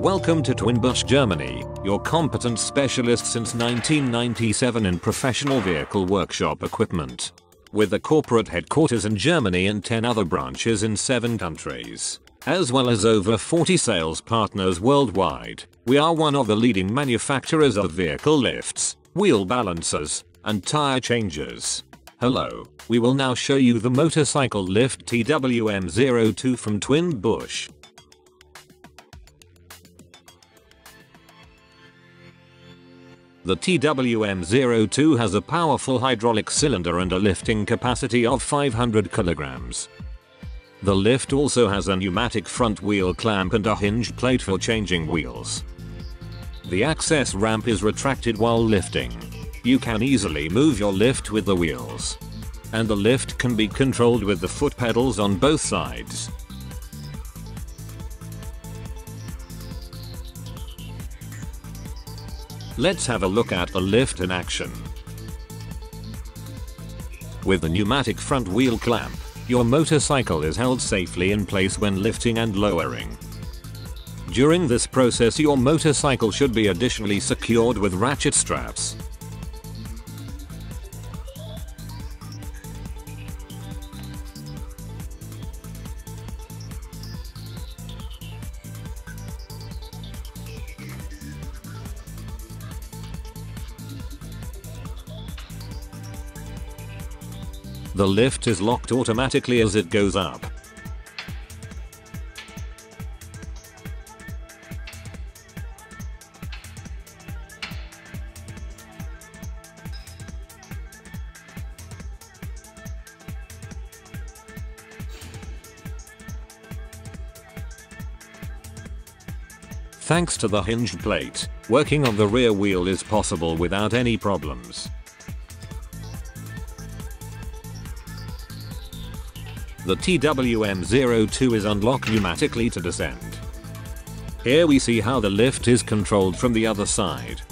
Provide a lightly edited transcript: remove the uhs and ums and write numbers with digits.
Welcome to TWIN BUSCH Germany, your competent specialist since 1997 in professional vehicle workshop equipment. With a corporate headquarters in Germany and 10 other branches in 7 countries, as well as over 40 sales partners worldwide, we are one of the leading manufacturers of vehicle lifts, wheel balancers, and tire changers. Hello, we will now show you the motorcycle lift TWM-02 from TWIN BUSCH. The TWM-02 has a powerful hydraulic cylinder and a lifting capacity of 500 kilograms. The lift also has a pneumatic front wheel clamp and a hinge plate for changing wheels. The access ramp is retracted while lifting. You can easily move your lift with the wheels. And the lift can be controlled with the foot pedals on both sides. Let's have a look at the lift in action. With the pneumatic front wheel clamp, your motorcycle is held safely in place when lifting and lowering. During this process, your motorcycle should be additionally secured with ratchet straps. The lift is locked automatically as it goes up. Thanks to the hinge plate, working on the rear wheel is possible without any problems. The TWM-02 is unlocked pneumatically to descend. Here we see how the lift is controlled from the other side.